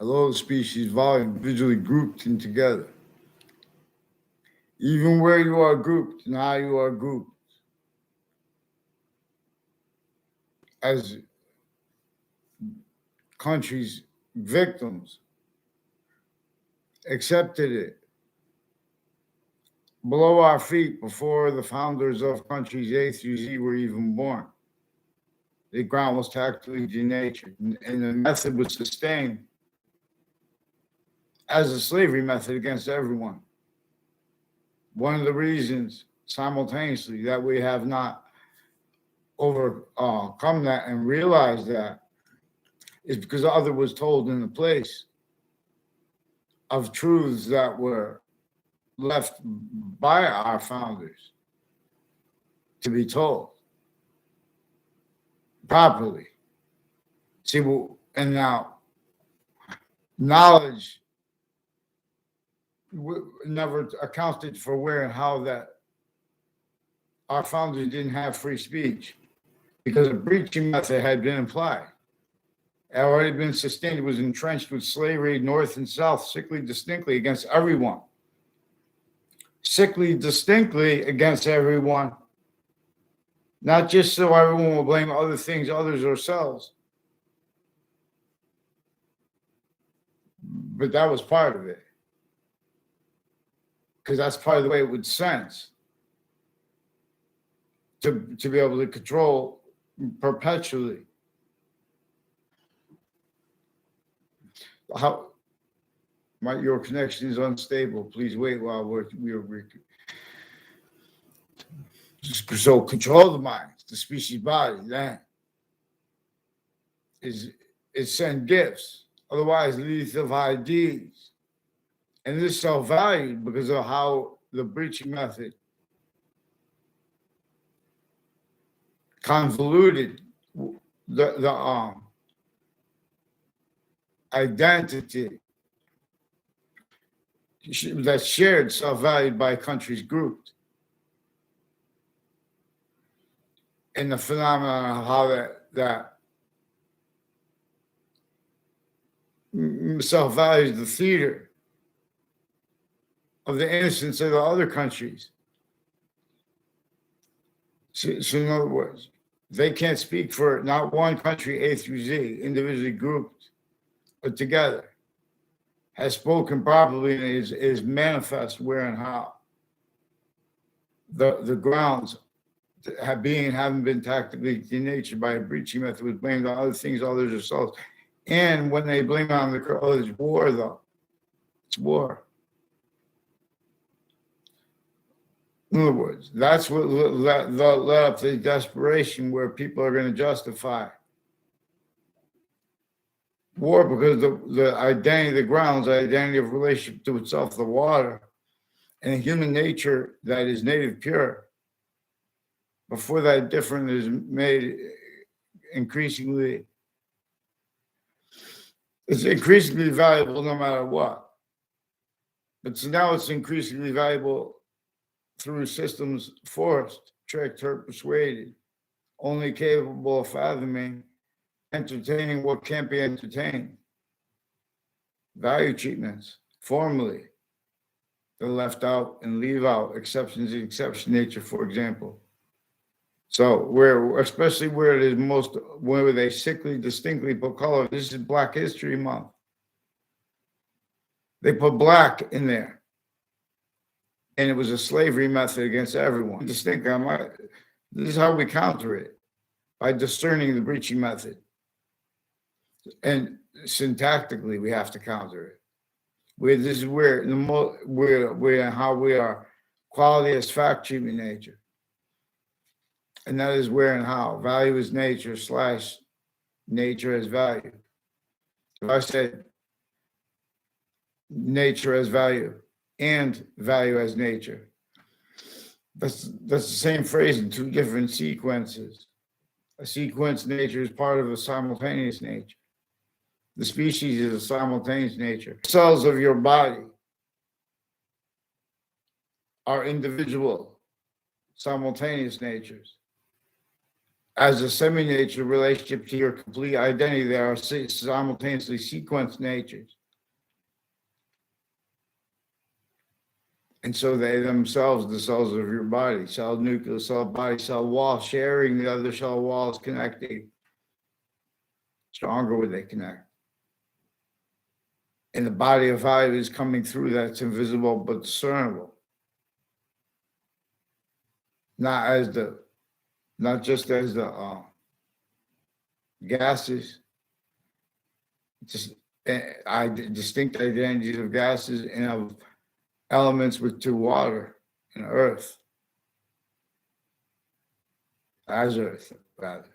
Although the species volume visually grouped in together. Even where you are grouped and how you are grouped as countries, victims accepted it below our feet before the founders of countries A through Z were even born. The ground was tactically denatured, and the method was sustained as a slavery method against everyone. One of the reasons simultaneously that we have not overcome that and realized that is because the other was told in the place of truths that were left by our founders to be told properly. See, and now knowledge never accounted for where and how that our founders didn't have free speech because a breaching method had been implied. It had already been sustained. It was entrenched with slavery, north and south, sickly distinctly against everyone. Sickly distinctly against everyone. Not just so everyone will blame other things, others, ourselves. But that was part of it. Because that's part of the way it would sense to be able to control perpetually. Your connection is unstable. Please wait while we're so control the mind, the species body. That is send gifts. Otherwise, lethal IDs. And this is self-valued because of how the breaching method convoluted the identity that's shared, self-valued by countries grouped. And the phenomenon of how that self-values the theater of the innocence of the other countries. So in other words, they can't speak for not one country, A through Z, individually grouped, but together, has spoken properly and is manifest where and how. The grounds haven't been tactically denatured by a breaching method was blamed on other things, others, themselves. And when they blame it on the others, war, though. It's war. In other words, that's what led up to desperation where people are going to justify war because the identity of the grounds, the identity of relationship to itself, the water, and human nature that is native pure. Before that difference is made increasingly, it's increasingly valuable no matter what. But so now it's increasingly valuable through systems forced, tricked, hurt, persuaded, only capable of fathoming, entertaining what can't be entertained. Value treatments, formally, they're left out and leave out exceptions in exception nature, for example. So especially where it is where they sickly, distinctly put color. This is Black History Month. They put black in there. And it was a slavery method against everyone. This is how we counter it, by discerning the breaching method. And syntactically, we have to counter it. This is where how we are quality as fact treatment nature. And that is where and how value is nature / nature as value. If I said nature as value and value as nature, that's the same phrase in two different sequences. A sequence nature is part of a simultaneous nature. The species is a simultaneous nature. Cells of your body are individual, simultaneous natures. as a semi-nature relationship to your complete identity. They are simultaneously sequence natures. And so they themselves, the cells of your body, cell nucleus, cell body, cell wall, sharing the other cell walls, connecting. Stronger would they connect. And the body of light is coming through that's invisible but discernible. Not just as the gases, just distinct identities of gases and of elements with two water and earth, as earth, rather.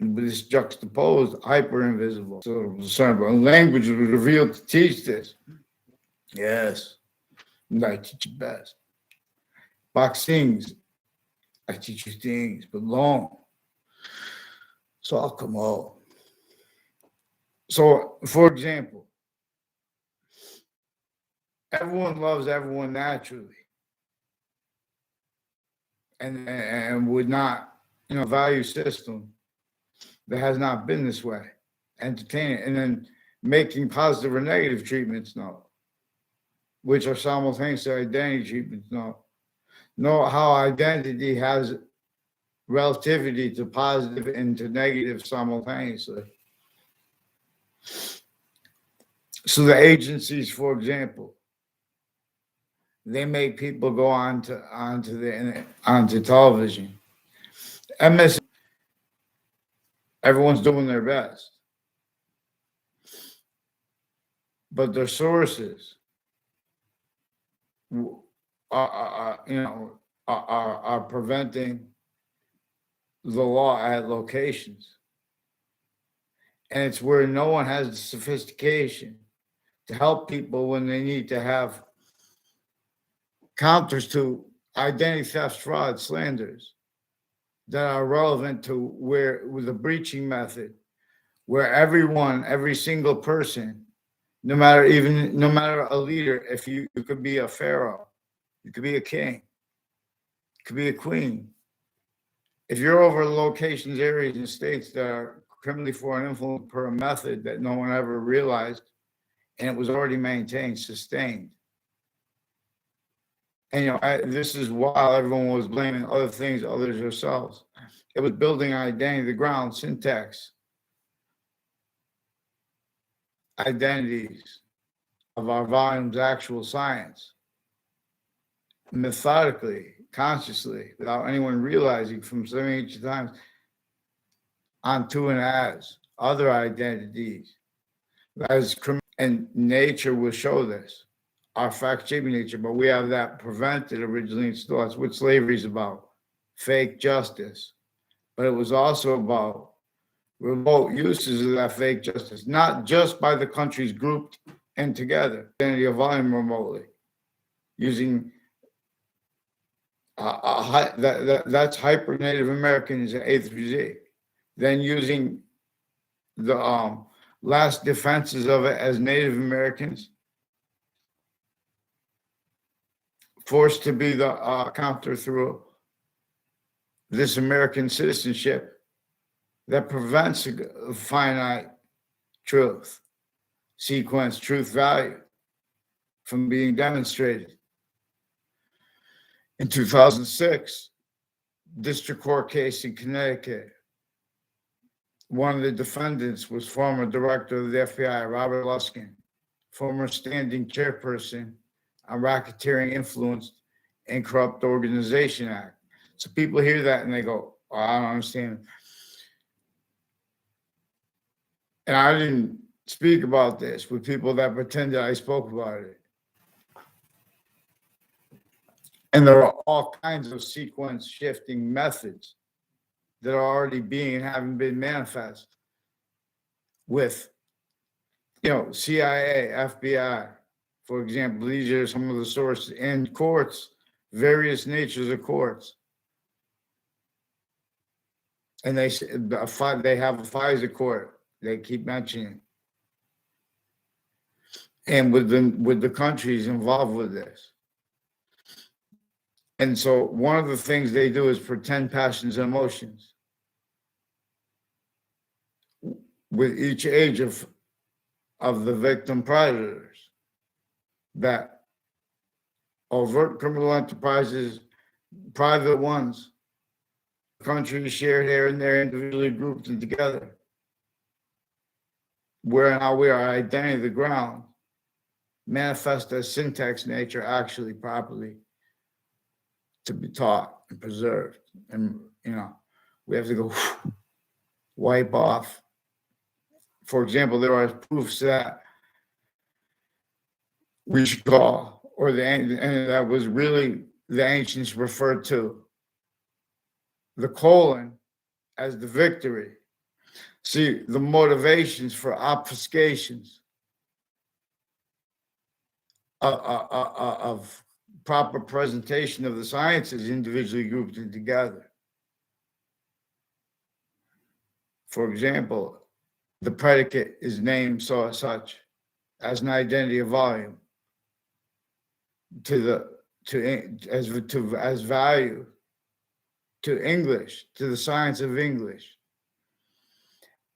But it's juxtaposed, hyper invisible, so discernible. And language was revealed to teach this. Yes, and I teach you best. Box sings, I teach you things, but long. So I'll come home. So, for example, everyone loves everyone naturally, and would not, value system that has not been this way, entertain it, and then making positive or negative treatments, no, which are simultaneous identity treatments, no. Know how identity has relativity to positive and to negative simultaneously. So the agencies, for example, they make people go onto television. MSNBC, everyone's doing their best, but their sources are preventing the law at locations, and it's where no one has the sophistication to help people when they need to have counters to identity thefts, fraud, slanders that are relevant to with the breaching method, where every single person, no matter a leader, if you could be a pharaoh, you could be a king, you could be a queen. If you're over locations, areas, and states that are criminally foreign influence per a method that no one ever realized, and it was already maintained, sustained. And this is while everyone was blaming other things, others themselves. It was building identity, the ground, syntax, identities of our volumes, actual science, methodically, consciously, without anyone realizing from so many times, onto and as other identities. And nature will show this. Our fact-shaping nature, but we have that prevented originally in still. That's what slavery is about, fake justice. But it was also about remote uses of that fake justice, not just by the countries grouped and together, identity of volume remotely, using that's hyper Native Americans A through Z, then using the last defenses of it as Native Americans, forced to be the counter through this American citizenship that prevents a finite truth, sequence, truth value from being demonstrated. In 2006, district court case in Connecticut, one of the defendants was former director of the FBI, Robert Luskin, former standing chairperson on Racketeering Influenced and Corrupt Organization Act. So people hear that and they go, oh, I don't understand. And I didn't speak about this with people that pretended I spoke about it. And there are all kinds of sequence shifting methods that are already being and having been manifest with, CIA, FBI, for example. These are some of the sources, and courts, various natures of courts. And they have a FISA court they keep mentioning. And with the countries involved with this. And so one of the things they do is pretend passions and emotions. With each age of the victim predators, that overt criminal enterprises, private ones, countries shared here and there, individually grouped and together, where now we are identity the ground, manifest as syntax nature actually properly to be taught and preserved. And, we have to go wipe off. For example, there are proofs that we should call, or and that was really the ancients referred to the colon as the victory. See, the motivations for obfuscations of proper presentation of the sciences individually grouped and together. For example, the predicate is named such as an identity of volume as value to English, to the science of English,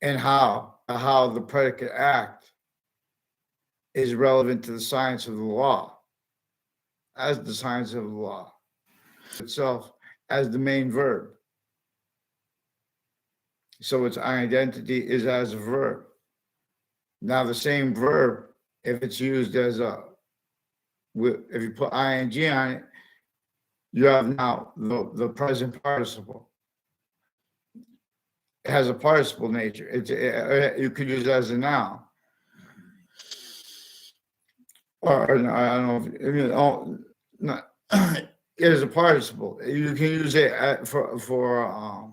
and how the predicate act is relevant to the science of the law, as the science of the law itself, as the main verb. So its identity is as a verb. Now the same verb, if it's used as if you put ing on it, you have now the present participle. It has a participle nature. You could use it as a noun. Or I don't know. It is a participle. You can use it for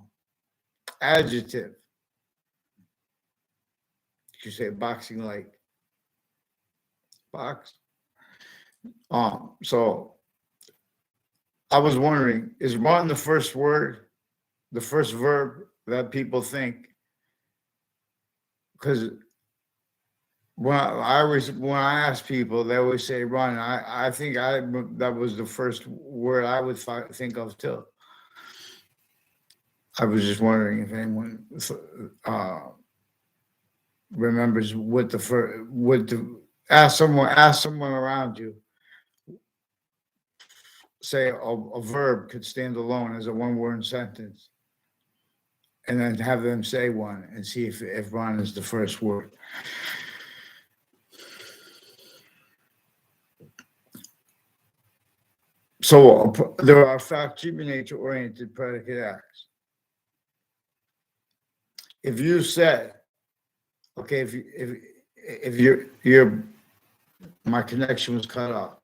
adjective. You say boxing like box. So I was wondering, is run the first word, the first verb that people think? Because when I ask people, they always say run. I think that was the first word I would think of too. I was just wondering if anyone remembers ask someone around you. Say a verb could stand alone as a one-word sentence, and then have them say one and see if run is the first word. So there are fact-keeping nature-oriented predicate acts. If you said, okay, if my connection was cut off.